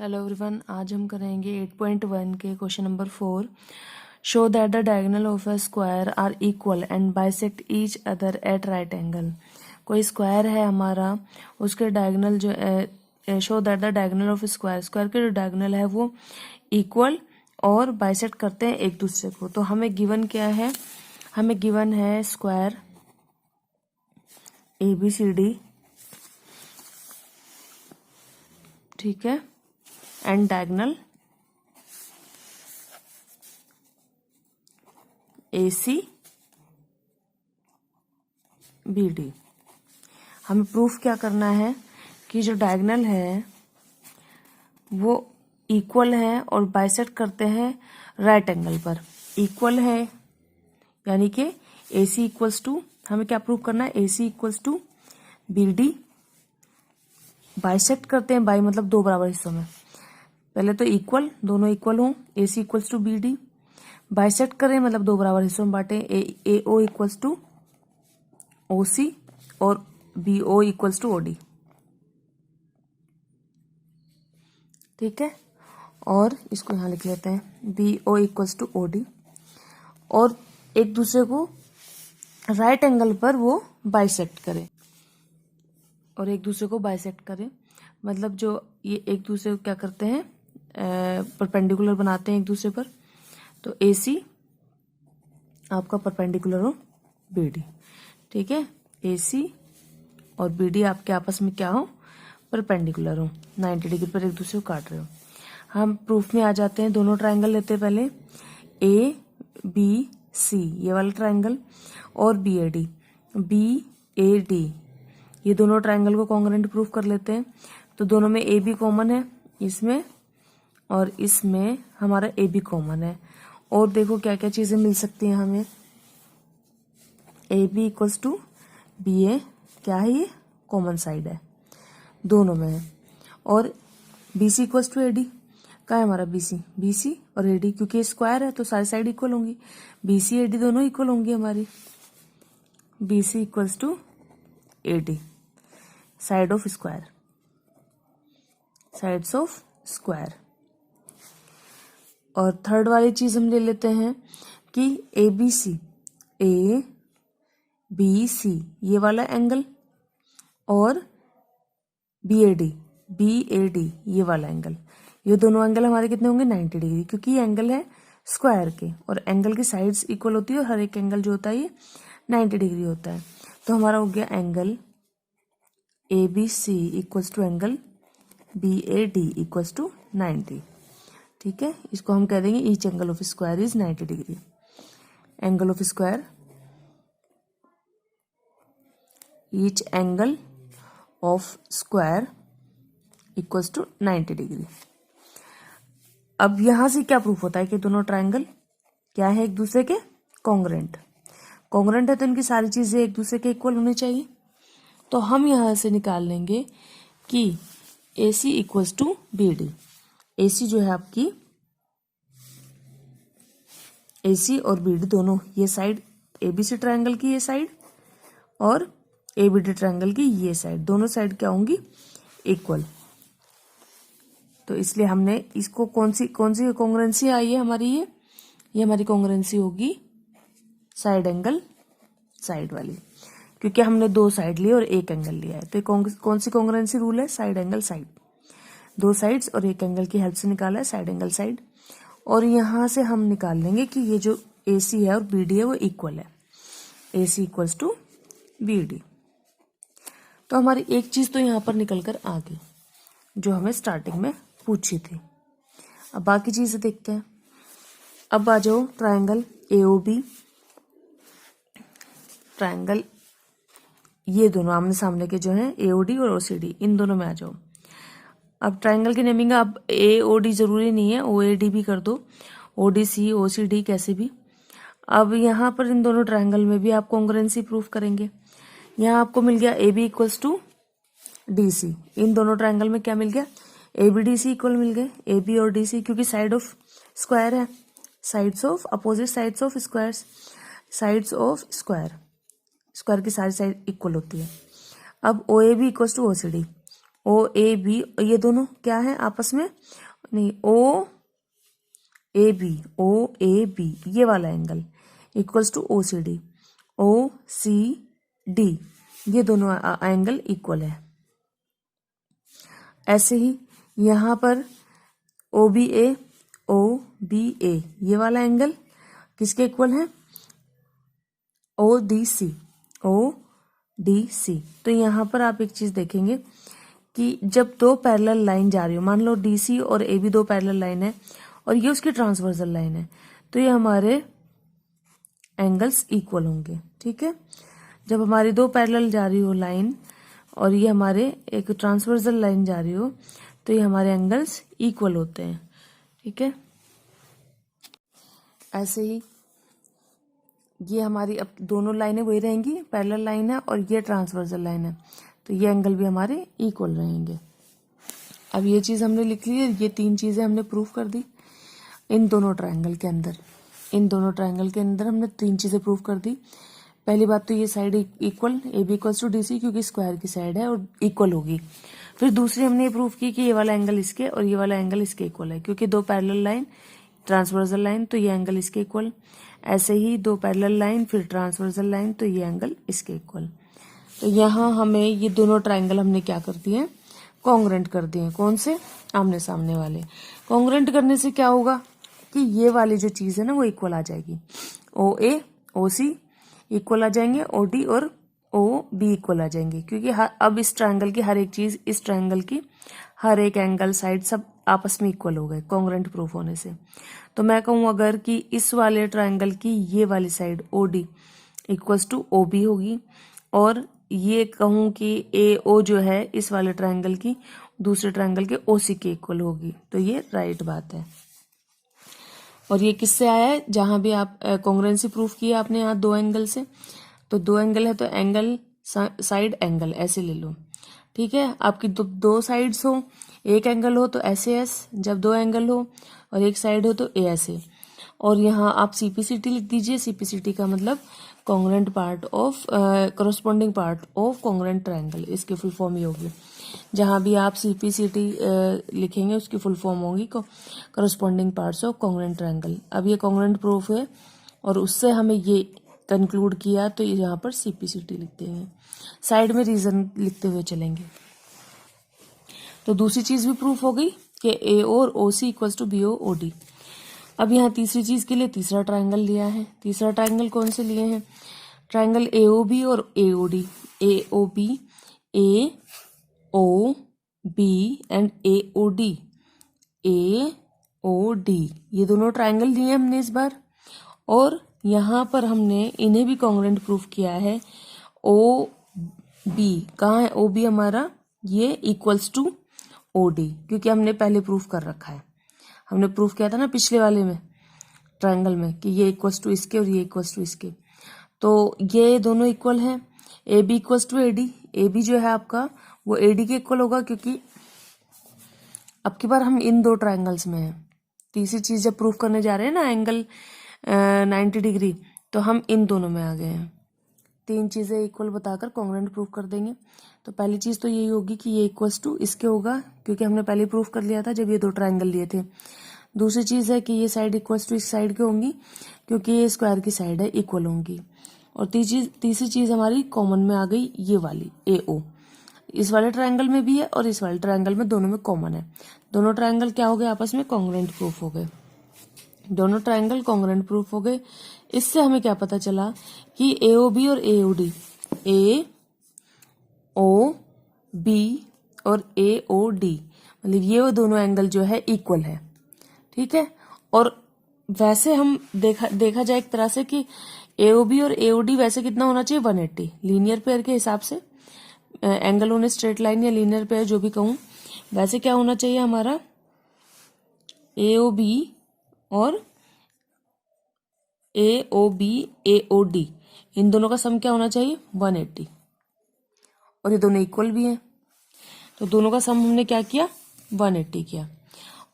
Hello everyone, आज हम करेंगे 8.1 के question number 4। Show that the diagonal of a square are equal and bisect each other at right angle. कोई square है हमारा, उसके डायगोनल जो show that the diagonal of square, square के जो डायगोनल है वो इक्वल और बाइसेक्ट करते हैं एक दूसरे को। तो हमें गिवन क्या है? हमें गिवन है स्क्वायर ABCD, ठीक है, एंड डायगोनल ACBD। हमें प्रूफ क्या करना है कि जो डायगोनल है वो इक्वल है और बाइसेक्ट करते हैं राइट एंगल पर। इक्वल है यानी कि AC इक्वल्स टू, हमें क्या प्रूफ करना है? AC equals to BD। Bisect करते हैं, बाई मतलब दो बराबर हिस्सों में। पहले तो इक्वल, दोनों इक्वल हों, AC equals to BD। Bisect करें मतलब दो बराबर हिस्सों में बांटे, AO इक्वल्स टू OC और BO इक्वल्स टू OD, ठीक है। और इसको यहाँ लिख लेते हैं, BO इक्वल्स टू OD। और एक दूसरे को राइट एंगल पर वो बाइसेक्ट करें, और एक दूसरे को बाइसेक्ट करें मतलब जो ये एक दूसरे को क्या करते हैं, परपेंडिकुलर बनाते हैं एक दूसरे पर। तो AC आपका परपेंडिकुलर हो BD, ठीक है। AC और BD आपके आपस में क्या हो? परपेंडिकुलर हो, 90 डिग्री पर एक दूसरे को काट रहे हो। हम प्रूफ में आ जाते हैं, दोनों ट्रायंगल लेते हैं पहले, ABC ये वाला ट्रायंगल और BAD ये दोनों ट्रायंगल को कॉन्ग्रुएंट प्रूफ कर लेते हैं। तो दोनों में AB कॉमन है इसमें, और इसमें हमारा AB कॉमन है। और देखो क्या क्या चीजें मिल सकती हैं हमें। AB इक्वल्स टू BA क्या है? ये कॉमन साइड है, दोनों में है। और BC इक्वल्स टू AD क्या है हमारा? BC और AD, क्योंकि स्क्वायर है तो सारी साइड इक्वल होंगी, BC AD दोनों इक्वल होंगी हमारी। BC equals to AD, side of square, sides of square. और थर्ड वाली चीज हम ले लेते हैं कि ABC ये वाला एंगल और BAD ये वाला एंगल, ये दोनों एंगल हमारे कितने होंगे? 90 डिग्री, क्योंकि ये एंगल है स्क्वायर के और एंगल की साइड्स इक्वल होती है और हर एक एंगल जो होता है ये 90 डिग्री होता है। तो हमारा हो गया angle ABC equals to angle BAD equals to 90, ठीक है। इसको हम कह देंगे each angle of square is 90 degree. Angle of square, each angle of square equals to 90 degree. अब यहां से क्या प्रूफ होता है कि दोनों ट्रायंगल क्या है? एक दूसरे के कॉन्ग्रुएंट। कॉन्ग्रुएंट है तो इनकी सारी चीजें एक दूसरे के इक्वल होनी चाहिए। तो हम यहां से निकाल लेंगे कि AC equals to BD। AC जो है आपकी, AC और BD दोनों, ये साइड ABC ट्रायंगल की ये साइड और ABD ट्रायंगल की ये साइड, दोनों साइड क्या होंगी? इक्वल। तो इसलिए हमने इसको कौन सी कॉन्ग्रुएंसी आई है हमारी? ये हमारी कॉन्ग्रुएंसी होगी साइड एंगल साइड वाली, क्योंकि हमने दो साइड ली और एक एंगल लिया है। तो कौन सी कॉन्ग्रुएंसी रूल है? साइड एंगल साइड, दो साइड्स और एक एंगल की हेल्प से निकाला है साइड एंगल साइड। और यहां से हम निकाल लेंगे कि ये जो AC है और BD है वो इक्वल है, AC इक्वल्स टू BD। तो हमारी एक चीज तो यहां पर निकल कर आ गई जो हमें स्टार्टिंग में पूछी थी। अब बाकी चीजें देखते हैं। अब आ जाओ ट्रायंगल AOB, ट्रायंगल ये दोनों आमने सामने के जो हैं AOD और OCD, इन दोनों में आ जाओ। अब ट्रायंगल की नेमिंग अब AOD जरूरी नहीं है, OAD भी कर दो, ODC OCD कैसे भी। अब यहाँ पर इन दोनों ट्रायंगल में भी आप कॉन्ग्रुएंसी प्रूफ करेंगे। यहाँ आपको मिल गया AB इक्वल्स टू DC, इन दोनों ट्रायंगल में क्या मिल गया? ABDC इक्वल मिल गए, AB और DC, क्योंकि साइड ऑफ स्क्वायर है, sides of opposite sides of squares, sides of square, square की सारी साइड इक्वल होती है। अब OAB equals to OCD, O A B, ये दोनों क्या है आपस में, नहीं, ओ ए बी ये वाला angle equals to O C D, O C D ये दोनों एंगल इक्वल है। ऐसे ही यहाँ पर ओ बी ए ये वाला एंगल किसके इक्वल है, ओ डी सी। तो यहाँ पर आप एक चीज देखेंगे कि जब दो पैरेलल लाइन जा रही हो, मान लो डी सी और ए बी दो पैरेलल लाइन है और ये उसकी ट्रांसवर्सल लाइन है, तो ये हमारे एंगल्स इक्वल होंगे। ठीक है, जब हमारी दो पैरेलल जा रही हो लाइन और ये हमारे एक ट्रांसवर्सल लाइन जा रही हो, तो ये हमारे एंगल्स इक्वल होते हैं। ठीक है, ऐसे ही ये हमारी अब दोनों लाइनें वही रहेंगी, पैरेलल लाइन है और ये ट्रांसवर्सल लाइन है, तो ये एंगल भी हमारे इक्वल रहेंगे। अब ये चीज हमने लिख ली है, ये तीन चीजें हमने प्रूफ कर दी इन दोनों ट्रायंगल के अंदर। इन दोनों ट्रायंगल के अंदर हमने तीन चीजें प्रूफ कर दी। पहली बात तो ये side equal, A B equals to D C, क्योंकि स्क्वायर की साइड है और इक्वल होगी। फिर दूसरी हमने ये प्रूफ की कि ये वाला एंगल इसके और ये वाला एंगल इसके इक्वल है, क्योंकि दो पैरेलल लाइन ट्रांसवर्सल लाइन, तो ये एंगल इसके इक्वल। ऐसे ही दो पैरेलल लाइन फिर ट्रांसवर्सल लाइन, तो ये एंगल इसके इक्वल। तो यहाँ हमें ये दोनों ट्रायंगल हमने क्या कर दिए, कॉन्ग्रुएंट कर दिए। कौन से, आमने सामने वाले। कॉन्ग्रुएंट करने से क्या होगा कि ये वाली जो चीज है ना वो इक्वल आ जाएगी, ओ ए ओ सी इक्वल आ जाएंगे, ओ डी और ओ बी इक्वल आ जाएंगे, क्योंकि अब इस ट्रायंगल की हर एक चीज, इस ट्रायंगल की हर एक एंगल साइड सब आपस में इक्वल हो गए कॉन्ग्रुएंट प्रूफ होने से। तो मैं कहूँ अगर कि इस वाले ट्रायंगल की ये वाली side O D equals to O B होगी, और ये कहूँ कि ए ओ जो है इस वाले ट्रायंगल की दूसरे ट्रायंगल के ओ सी के इक्वल होगी, तो ये राइट बात है। और ये किससे आया है, जहां भी आप कॉन्ग्रुएंसी प्रूफ किया आपने यहाँ दो एंगल से, तो दो एंगल है तो एंगल साइड एंगल ऐसे ले लो। ठीक है, आपकी दो साइड्स हो, एक एंगल हो तो ऐसे एस, जब दो एंगल हो और एक साइड हो तो ए ऐसे। और यहाँ आप सीपीसीटी लिख दीजिए, सीपीसीटी का मतलब congruent part of corresponding part of congruent triangle, इसकी फुल फॉर्म ये होगी। जहां भी आप सीपीसीटी लिखेंगे उसकी फुल फॉर्म होगी corresponding parts of congruent triangle. अब ये कॉन्ग्रुएंट प्रूफ है और उससे हमें ये कंक्लूड किया, तो यहाँ पर सीपीसीटी लिखते हैं, साइड में रीजन लिखते हुए चलेंगे। तो दूसरी चीज भी प्रूफ हो गई कि ए और O C equals to B O O D. अब यहाँ तीसरी चीज के लिए तीसरा ट्रायंगल लिया है। तीसरा ट्रायंगल कौन से लिए हैं, ट्रायंगल ए ओ बी और A O D. A O B, A O B and A O D, A O D ये दोनों ट्रायंगल लिए हमने इस बार, और यहाँ पर हमने इन्हें भी कॉन्ग्रुएंट प्रूफ किया है। ओ बी कहाँ है, ओ बी हमारा ये इक्वल्स टू ओ डी, क्योंकि हमने पहले प्रूफ कर रखा है। हमने प्रूफ किया था ना पिछले वाले में ट्रायंगल में कि ये इक्वल्स टू इसके और ये इक्वल्स टू इसके, तो ये दोनों इक्वल है। A B equals to A D, A B जो है आपका वो ए डी के इक्वल होगा, क्योंकि अब की बार हम इन दो ट्रायंगल्स में हैं। तीसरी चीज जब प्रूफ करने जा रहे हैं ना एंगल 90 डिग्री, तो हम इन दोनों में आ गए हैं। तीन चीजें इक्वल बताकर कॉन्ग्रुएंट प्रूफ कर देंगे। तो पहली चीज तो यही होगी कि ये इक्वल्स टू इसके होगा, क्योंकि हमने पहले प्रूफ कर लिया था जब ये दो ट्रायंगल लिए थे। दूसरी चीज है कि ये साइड इक्वल्स टू इस साइड के होंगी, क्योंकि ये स्क्वायर की साइड है, इक्वल होंगी। और तीसरी चीज हमारी कॉमन में आ गई, ये वाली ए ओ इस वाले ट्रायंगल में भी है और इस वाले ट्रायंगल में, दोनों में कॉमन है। दोनों ट्रायंगल क्या हो गए, आपस में कॉन्ग्रुएंट प्रूफ हो गए। दोनों ट्रायंगल कॉन्ग्रुएंट प्रूफ हो गए। इससे हमें क्या पता चला कि ए ओ बी और A O D, A O B और ए ओ डी मतलब ये वो दोनों एंगल जो है इक्वल है। ठीक है, और वैसे हम देखा जाए एक तरह से कि ए ओ बी और ए ओ डी वैसे कितना होना चाहिए, 180 लीनियर पेयर के हिसाब से। एंगल होने स्ट्रेट लाइन या लीनियर पेयर जो भी कहूं, वैसे क्या होना चाहिए हमारा, ए ओ बी और A O B A O D इन दोनों का सम क्या होना चाहिए, 180। और ये दोनों इक्वल भी हैं, तो दोनों का सम हमने क्या किया, 180 किया।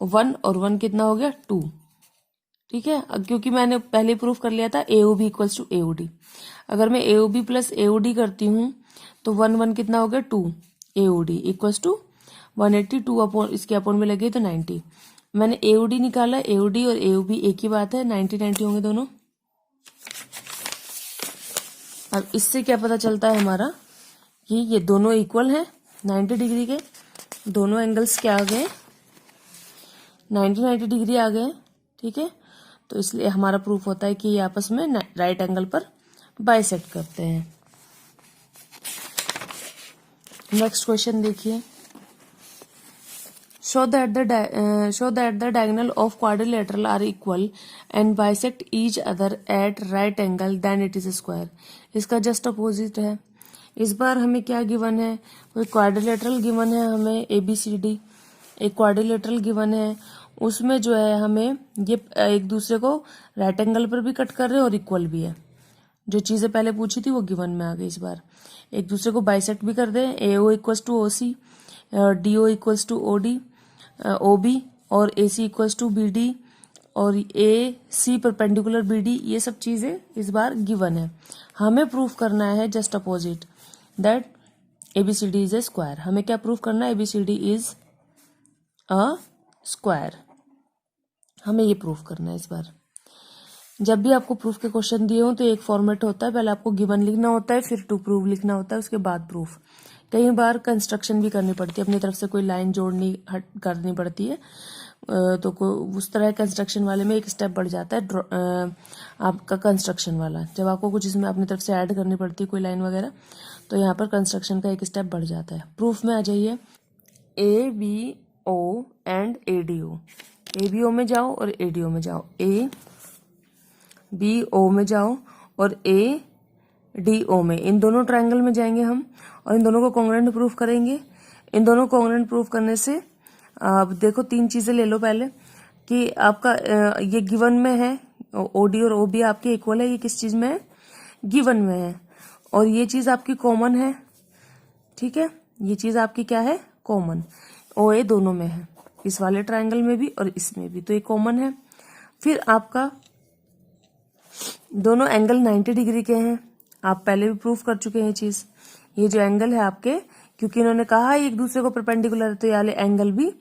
1 और 1 कितना हो गया, 2। ठीक है, क्योंकि मैंने पहले प्रूफ कर लिया था A O B equals to A O D. अगर मैं A O B plus A O D करती हूँ तो 1 1 कितना हो गया, 2 A O D equals to 180, 2 upon इसके अपॉन में लगे तो 90। मैंने AOD निकाला, AOD और AOB एक ही बात है, 90-90 होंगे दोनों। अब इससे क्या पता चलता है हमारा कि ये दोनों इक्वल हैं 90 डिग्री के, दोनों एंगल्स क्या आ गए, 90-90 डिग्री आ गए। ठीक है, तो इसलिए हमारा प्रूफ होता है कि ये आपस में राइट एंगल पर बाइसेक्ट करते हैं। नेक्स्ट क्वेश्चन देखिए, show that the diagonal of quadrilateral are equal and bisect each other at right angle, then it is a square। इसका जस्ट अपोजिट है। इस बार हमें क्या गिवन है, कोई क्वाड्रिलेटरल गिवन है हमें ABCD, एक क्वाड्रिलेटरल गिवन है, उसमें जो है हमें ये एक दूसरे को राइट एंगल पर भी कट कर रहे हैं और इक्वल भी है। जो चीजें पहले पूछी थी वो गिवन में आ गई। इस बार एक दूसरे को बाइसेक्ट भी कर दे, AO equals to OC, DO equals to OD, OB और AC इक्वल्स टू BD और AC परपेंडिकुलर BD, ये सब चीजें इस बार गिवन है। हमें प्रूफ करना है just opposite, that ABCD is a square. हमें क्या प्रूफ करना है, ABCD इज अ स्क्वायर। हमें ये प्रूफ करना है इस बार। जब भी आपको प्रूफ के क्वेश्चन दिए हो तो एक फॉर्मेट होता है, पहले आपको गिवन लिखना होता है, फिर टू प्रूव लिखना होता है, उसके बाद प्रूफ। कई बार कंस्ट्रक्शन भी करनी पड़ती है, अपनी तरफ से कोई लाइन जोड़नी करनी पड़ती है, तो उस तरह कंस्ट्रक्शन वाले में एक स्टेप बढ़ जाता है आपका कंस्ट्रक्शन वाला। जब आपको कुछ इसमें अपनी तरफ से ऐड करनी पड़ती है कोई लाइन वगैरह, तो यहाँ पर कंस्ट्रक्शन का एक स्टेप बढ़ जाता है। प्रूफ में आ जाइए, ABO एंड ADO। ABO में जाओ और ADO में जाओ, ABO में जाओ और ADO में, इन दोनों ट्रायंगल में जाएंगे हम और इन दोनों को कॉन्ग्रुएंट प्रूफ करेंगे। इन दोनों को कॉन्ग्रुएंट प्रूफ करने से अब देखो तीन चीजें ले लो पहले, कि आपका ये गिवन में है, OD और OB आपके इक्वल है, ये किस चीज में है, गिवन में है, और ये चीज आपकी कॉमन है। ठीक है, ये चीज आपकी क्या है, कॉमन। OA दोनों में है, इस वाले ट्रायंगल में भी और इसमें भी, तो ये कॉमन है। फिर आपका दोनों एंगल 90 डिग्री के हैं, आप पहले भी प्रूफ कर चुके हैं ये चीज। ये जो एंगल है आपके, क्योंकि इन्होंने कहा एक दूसरे को परपेंडिकुलर है, तो ये वाले एंगल भी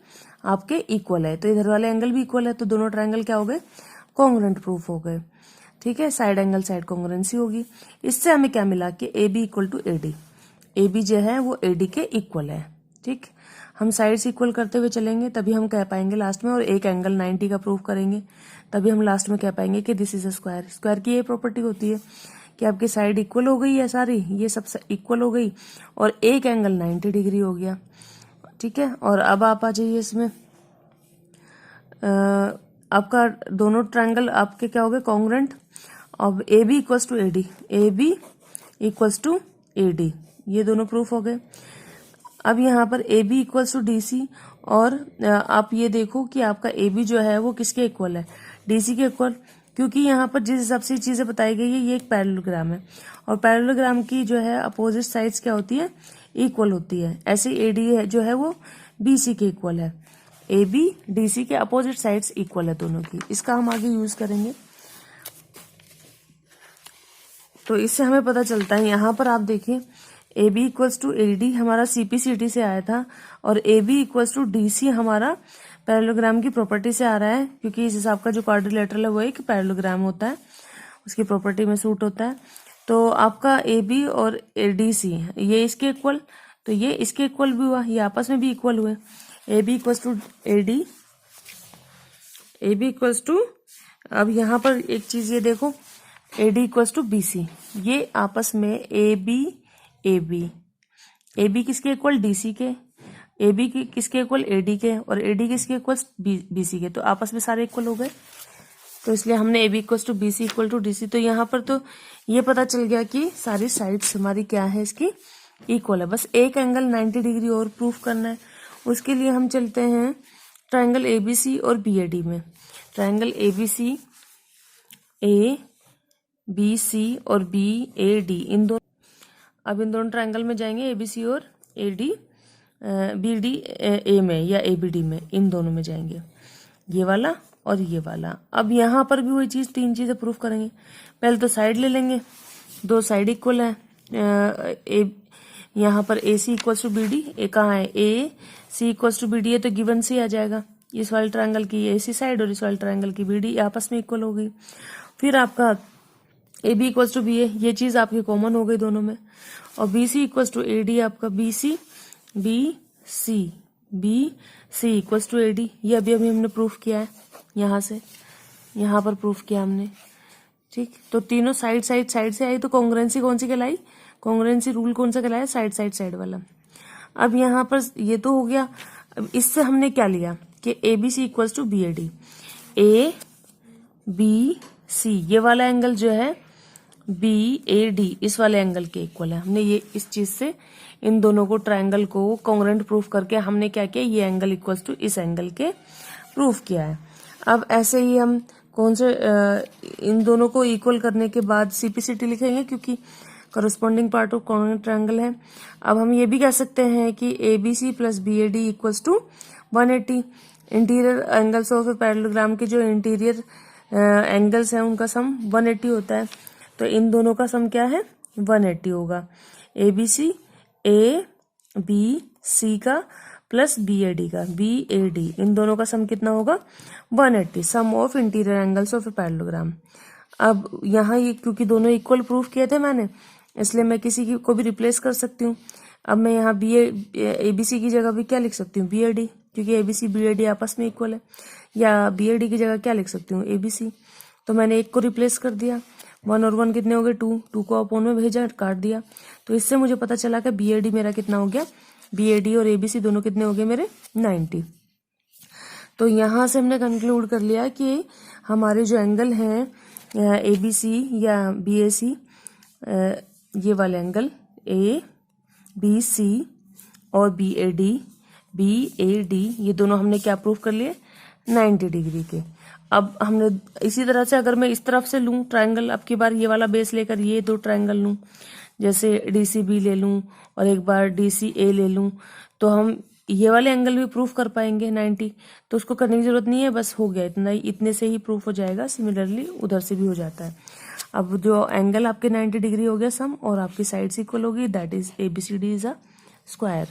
आपके इक्वल है, तो इधर वाले एंगल भी इक्वल है, तो दोनों ट्रायंगल क्या हो गए, कॉन्ग्रुएंट प्रूफ हो गए। ठीक है, साइड एंगल साइड कॉन्ग्रुएंसी होगी। इससे हमें क्या मिला कि AB equal to AD, AB जो है वो AD के इक्वल है। ठीक, हम साइड से इक्वल करते हुए चलेंगे तभी हम कह पाएंगे लास्ट में, और एक एंगल 90 का प्रूफ करेंगे तभी हम लास्ट में कह पाएंगे कि this is a square. Square की ये प्रॉपर्टी होती है कि आपकी साइड इक्वल हो गई है, सारी ये सब इक्वल हो गई और एक एंगल 90 डिग्री हो गया। ठीक है, और अब आप आ जाइए इसमें, आपका दोनों ट्रायंगल आपके क्या हो गए, कॉन्ग्रुएंट। अब AB equals to AD, AB equals to AD, ये दोनों प्रूफ हो गए। अब यहाँ पर AB इक्वल्स टू DC, और आप ये देखो कि आपका AB जो है वो किसके इक्वल है, DC के इक्वल, क्योंकि यहाँ पर जिस हिसाब से चीजें बताई गई है ये एक पैरेललोग्राम है, और पैरेललोग्राम की जो है अपोजिट साइड्स क्या होती है, इक्वल होती है। ऐसे AD है जो है वो BC के इक्वल है, AB DC के अपोजिट साइड्स इक्वल है दोनों की। इसका हम आगे यूज करेंगे, तो इससे हमें पता चलता है। यहाँ पर आप देखिए AB इक्वल्स टू AD हमारा CPCT से आया था, और AB इक्वल्स टू DC हमारा पैरेललोग्राम की प्रॉपर्टी से आ रहा है, क्योंकि इस हिसाब का जो क्वाड्रिलेटरल है वो एक पैरेललोग्राम होता है, उसकी प्रॉपर्टी में सूट होता है। तो आपका AB और DC ये इसके इक्वल, तो ये इसके इक्वल भी हुआ, ये आपस में भी इक्वल हुए। AB equals to AD, AB equals to, अब यहाँ पर एक चीज ये देखो, AD इक्वल्स टू BC, ये आपस में AB किसके इक्वल, DC के, AB की किसके इक्वल, AD के, और AD किसके इक्वल, BC के, तो आपस में सारे इक्वल हो गए। तो इसलिए हमने AB equals to BC equal to DC, तो यहाँ पर तो ये पता चल गया कि सारी साइड्स हमारी क्या है, इसकी इक्वल है। बस एक एंगल 90 डिग्री और प्रूफ करना है। उसके लिए हम चलते हैं ट्रायंगल ABC और BAD में। ट्रायंगल ABC, ABC और BAD, इन दोनों, अब इन दोनों ट्रायंगल में जाएंगे, ABC और AD, BD A में या ABD में, इन दोनों में जाएंगे, ये वाला और ये वाला। अब यहाँ पर भी वही चीज, तीन चीजें प्रूफ करेंगे। पहले तो साइड ले लेंगे, दो साइड इक्वल है, यहाँ पर ए सी इक्वल्स टू बी डी, ए कहाँ है, ए सी इक्वल्स टू बी डी है तो गिवन सी आ जाएगा। इस वाले ट्रायंगल की ए सी साइड और इस वाले ट्रायंगल की बी डी आपस में इक्वल हो गई। फिर आपका A B equals to B A, ये चीज आपकी कॉमन हो गई दोनों में, और B C equals to A D आपका B C equals to A D, ये अभी हमने प्रूफ किया है, यहाँ से यहाँ पर प्रूफ किया हमने। ठीक, तो तीनों साइड से आई तो कॉन्ग्रुएंसी कौन सी कहलाई, कॉन्ग्रुएंसी रूल कौन सा कहलाया, साइड वाला। अब यहाँ पर ये तो हो गया। अब इससे हमने क्या लिया कि A B C equals to B A D, A B C ये वाला एंगल जो है बी ए डी इस वाले एंगल के इक्वल है। हमने ये इस चीज से इन दोनों को ट्रायंगल को कॉन्ग्रुएंट प्रूफ करके हमने क्या किया, ये एंगल इक्वल्स टू इस एंगल के प्रूफ किया है। अब ऐसे ही हम कौन से इन दोनों को इक्वल करने के बाद सीपीसीटी लिखेंगे क्योंकि corresponding part of congruent triangle है। अब हम ये भी कह सकते हैं कि A B C plus B A D equals to 180। Interior angles of a parallelogram के जो इंटीरियर एंगल्स हैं उनका सम 180 होता है, तो इन दोनों का सम क्या है, 180 होगा। ए बी सी का प्लस बी ए डी का, बी ए डी इन दोनों का सम कितना होगा, 180, sum of interior angles of a parallelogram. अब यहाँ ये क्योंकि दोनों इक्वल प्रूफ किए थे मैंने, इसलिए मैं किसी की को भी रिप्लेस कर सकती हूँ। अब मैं यहाँ ए बी सी की जगह भी क्या लिख सकती हूँ, बी ए डी, क्योंकि A B C B A D आपस में इक्वल है। या बी ए डी की जगह क्या लिख सकती हूँ, ए बी सी। तो मैंने एक को रिप्लेस कर दिया, 1 और 1 कितने हो गए, 2 को अपोन में भेजा, काट दिया। तो इससे मुझे पता चला कि बी ए डी मेरा कितना हो गया, बी ए डी और ए बी सी दोनों कितने हो गए मेरे, 90। तो यहाँ से हमने कंक्लूड कर लिया कि हमारे जो एंगल हैं ए बी सी या बी ए सी, ये वाले एंगल ए बी सी और बी ए डी ये दोनों हमने क्या प्रूफ कर लिए, 90 डिग्री के। अब हमने इसी तरह से अगर मैं इस तरफ से लूं ट्रायंगल, अब की बार ये वाला बेस लेकर ये दो ट्रायंगल लूं, जैसे डी सी बी ले लूं और एक बार डी सी ए ले लूं, तो हम ये वाले एंगल भी प्रूफ कर पाएंगे 90। तो उसको करने की जरूरत नहीं है, बस हो गया इतना ही, इतने से ही प्रूफ हो जाएगा। सिमिलरली उधर से भी हो जाता है। अब जो एंगल आपके 90 डिग्री हो गया सम, और आपकी साइड्स इक्वल होगी, that is A B C D is a square.